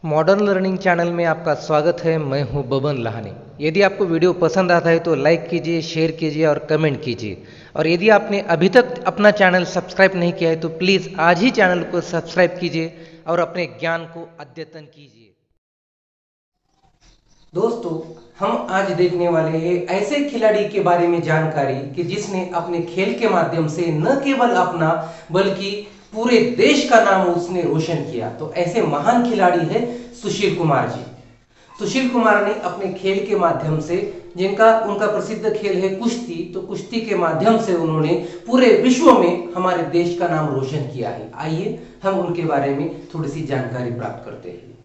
Modern learning channel में आपका स्वागत है। मैं हूं बबन लहानी। यदि आपको वीडियो पसंद आता है तो लाइक कीजिए, शेयर कीजिए और कमेंट कीजिए। और यदि आपने अभी तक अपना चैनल सब्सक्राइब नहीं किया है तो प्लीज़ आज ही चैनल को सब्सक्राइब कीजिए और अपने ज्ञान को अद्यतन कीजिए। दोस्तों, हम आज देखने वाले हैं ऐसे खिलाड़ी के बारे में जानकारी कि जिसने अपने खेल के माध्यम से न केवल अपना बल्कि पूरे देश का नाम उसने रोशन किया। तो ऐसे महान खिलाड़ी है सुशील कुमार जी। सुशील कुमार ने अपने खेल के माध्यम से, जिनका उनका प्रसिद्ध खेल है कुश्ती, तो कुश्ती के माध्यम से उन्होंने पूरे विश्व में हमारे देश का नाम रोशन किया है। आइए हम उनके बारे में थोड़ी सी जानकारी प्राप्त करते हैं।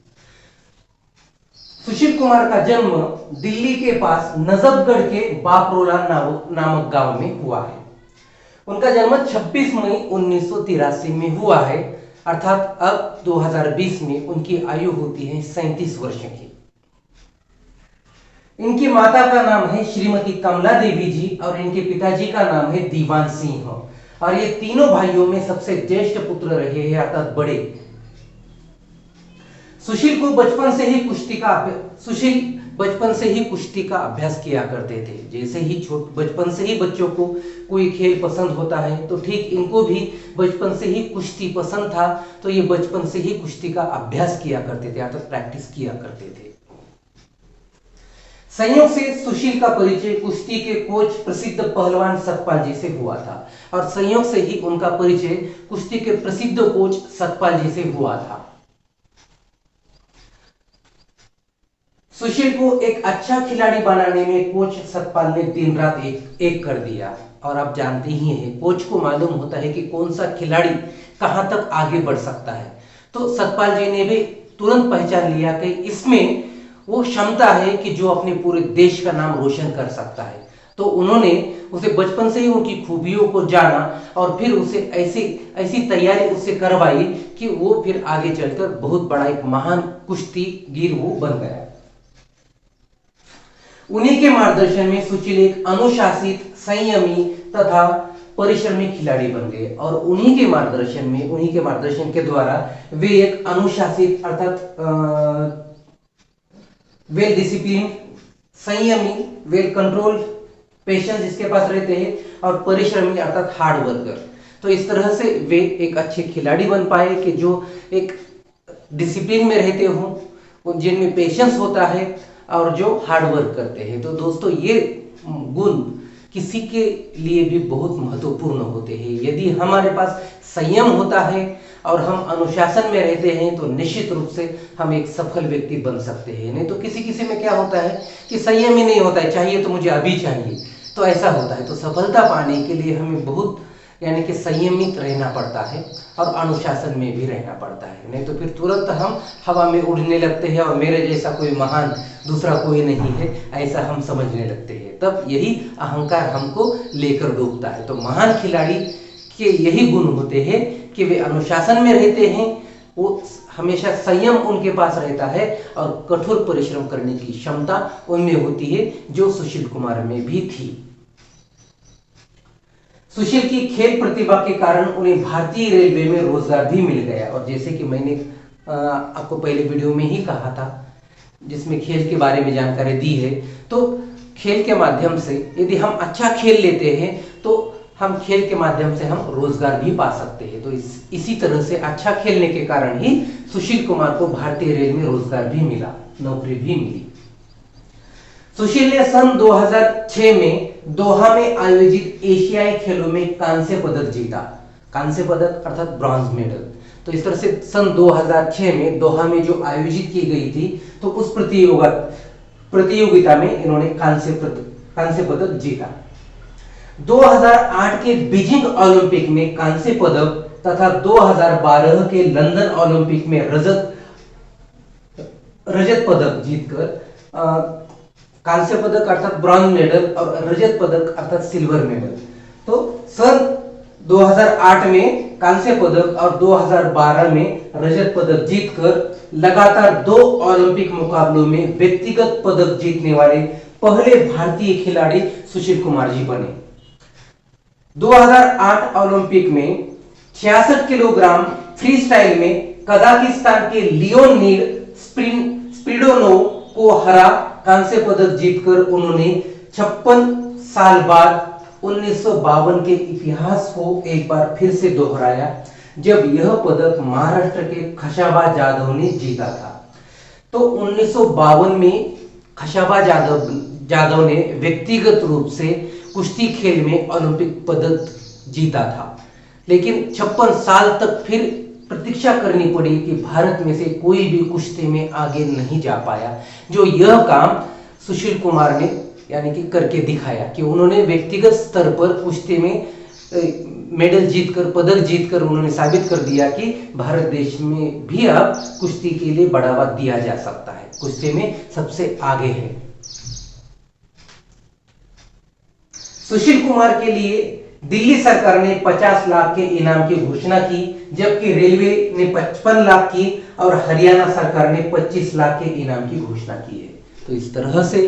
सुशील कुमार का जन्म दिल्ली के पास नजफगढ़ के बापरोला नामक गांव में हुआ है। उनका जन्म 26 मई 1983 में हुआ है, अर्थात अब 2020 में उनकी आयु होती है 37 वर्ष की। इनकी माता का नाम है श्रीमती कमला देवी जी और इनके पिताजी का नाम है दीवान सिंह। और ये तीनों भाइयों में सबसे ज्येष्ठ पुत्र रहे हैं, अर्थात बड़े। सुशील बचपन से ही कुश्ती का अभ्यास किया करते थे। जैसे ही बचपन से ही बच्चों को कोई खेल पसंद होता है, तो ठीक इनको भी बचपन से ही कुश्ती पसंद था। तो ये बचपन से ही कुश्ती का अभ्यास किया करते थे, अर्थात प्रैक्टिस किया करते थे। संयोग से सुशील का परिचय कुश्ती के कोच प्रसिद्ध पहलवान सतपाल जी से हुआ था और संयोग से ही उनका परिचय कुश्ती के प्रसिद्ध कोच सतपाल जी से हुआ था। सुशील को एक अच्छा खिलाड़ी बनाने में कोच सतपाल ने दिन रात एक कर दिया। और आप जानते ही हैं, कोच को मालूम होता है कि कौन सा खिलाड़ी कहां तक आगे बढ़ सकता है। तो सतपाल जी ने भी तुरंत पहचान लिया कि इसमें वो क्षमता है कि जो अपने पूरे देश का नाम रोशन कर सकता है। तो उन्होंने उसे बचपन से ही उनकी खूबियों को जाना और फिर उसे ऐसी तैयारी उससे करवाई कि वो फिर आगे चलकर बहुत बड़ा एक महान कुश्तीगीर वो बन गया। उन्हीं के मार्गदर्शन में सुशील एक अनुशासित, संयमी तथा परिश्रमी खिलाड़ी बन गए। और उन्हीं के मार्गदर्शन के द्वारा वे एक अनुशासित अर्थात वेल डिसिप्लिन, संयमी, वेल कंट्रोल, पेशेंस जिसके पास रहते हैं, और परिश्रमी अर्थात हार्ड वर्कर। तो इस तरह से वे एक अच्छे खिलाड़ी बन पाए कि जो एक डिसिप्लिन में रहते हों, जिनमें पेशेंस होता है और जो हार्ड वर्क करते हैं। तो दोस्तों, ये गुण किसी के लिए भी बहुत महत्वपूर्ण होते हैं। यदि हमारे पास संयम होता है और हम अनुशासन में रहते हैं तो निश्चित रूप से हम एक सफल व्यक्ति बन सकते हैं। नहीं तो किसी में क्या होता है कि संयम ही नहीं होता है, चाहिए तो मुझे अभी चाहिए, तो ऐसा होता है। तो सफलता पाने के लिए हमें बहुत यानी कि संयमित रहना पड़ता है और अनुशासन में भी रहना पड़ता है। नहीं तो फिर तुरंत हम हवा में उड़ने लगते हैं और मेरे जैसा कोई महान दूसरा कोई नहीं है, ऐसा हम समझने लगते हैं। तब यही अहंकार हमको लेकर डूबता है। तो महान खिलाड़ी के यही गुण होते हैं कि वे अनुशासन में रहते हैं, वो हमेशा संयम उनके पास रहता है और कठोर परिश्रम करने की क्षमता उनमें होती है, जो सुशील कुमार में भी थी। सुशील की खेल प्रतिभा के कारण उन्हें भारतीय रेलवे में रोजगार भी मिल गया। और जैसे कि मैंने आपको पहले वीडियो में ही कहा था, जिसमें खेल के बारे में जानकारी दी है, तो खेल के माध्यम से यदि हम अच्छा खेल लेते हैं तो हम खेल के माध्यम से हम रोजगार भी पा सकते हैं। तो इसी तरह से अच्छा खेलने के कारण ही सुशील कुमार को भारतीय रेल में रोजगार भी मिला, नौकरी भी मिली। सुशील ने सन 2006 में दोहा में आयोजित एशियाई खेलों में कांस्य पदक जीता। कांस्य पदक अर्थात ब्रॉन्ज मेडल। तो इस तरह से सन 2006 में दोहा में जो आयोजित की गई थी, तो उस प्रतियोगिता में इन्होंने कांस्य पदक जीता। 2008 के बीजिंग ओलंपिक में कांस्य पदक तथा 2012 के लंदन ओलंपिक में रजत पदक जीतकर कांस्य पदक अर्थात ब्रॉन्ज मेडल और रजत पदक अर्थात सिल्वर मेडल। तो सन 2008 में कांस्य पदक और 2012 में रजत पदक जीतकर लगातार 2 ओलंपिक मुकाबलों में व्यक्तिगत पदक जीतने वाले पहले भारतीय खिलाड़ी सुशील कुमार जी बने। 2008 ओलंपिक में 66 किलोग्राम फ्री स्टाइल में कजाकिस्तान के लियोनिड स्पिरिडोनोव को हरा कांस्य पदक जीतकर उन्होंने 56 साल बाद 1952 के इतिहास को एक बार फिर से दोहराया, जब यह पदक महाराष्ट्र के खशाबा जाधव ने जीता था। तो 1952 में खशाबा जाधव ने व्यक्तिगत रूप से कुश्ती खेल में ओलंपिक पदक जीता था, लेकिन 56 साल तक फिर प्रतीक्षा करनी पड़ी कि भारत में से कोई भी कुश्ती में आगे नहीं जा पाया। जो यह काम सुशील कुमार ने यानी कि करके दिखाया कि उन्होंने व्यक्तिगत स्तर पर कुश्ती में मेडल जीतकर, पदक जीतकर उन्होंने साबित कर दिया कि भारत देश में भी अब कुश्ती के लिए बढ़ावा दिया जा सकता है, कुश्ती में सबसे आगे है। सुशील कुमार के लिए दिल्ली सरकार ने 50 लाख के इनाम की घोषणा की, जबकि रेलवे ने 55 लाख की और हरियाणा सरकार ने 25 लाख के इनाम की घोषणा की है। तो इस तरह से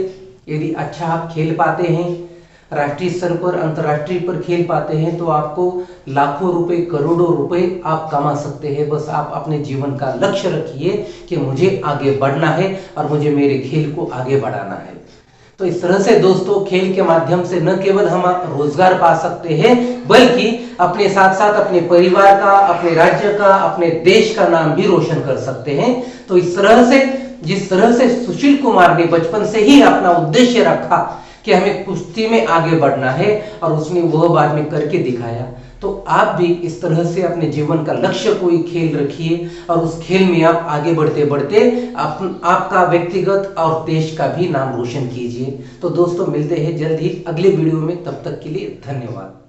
यदि अच्छा आप खेल पाते हैं, राष्ट्रीय स्तर पर, अंतर्राष्ट्रीय पर खेल पाते हैं, तो आपको लाखों रुपए, करोड़ों रुपए आप कमा सकते हैं। बस आप अपने जीवन का लक्ष्य रखिए कि मुझे आगे बढ़ना है और मुझे मेरे खेल को आगे बढ़ाना है। तो इस तरह से दोस्तों, खेल के माध्यम से न केवल हम रोजगार पा सकते हैं, बल्कि अपने साथ साथ अपने परिवार का, अपने राज्य का, अपने देश का नाम भी रोशन कर सकते हैं। तो इस तरह से, जिस तरह से सुशील कुमार ने बचपन से ही अपना उद्देश्य रखा कि हमें कुश्ती में आगे बढ़ना है और उसने वह बाद में करके दिखाया, तो आप भी इस तरह से अपने जीवन का लक्ष्य कोई खेल रखिए और उस खेल में आप आगे बढ़ते बढ़ते आपका व्यक्तिगत और देश का भी नाम रोशन कीजिए। तो दोस्तों, मिलते हैं जल्द ही अगले वीडियो में, तब तक के लिए धन्यवाद।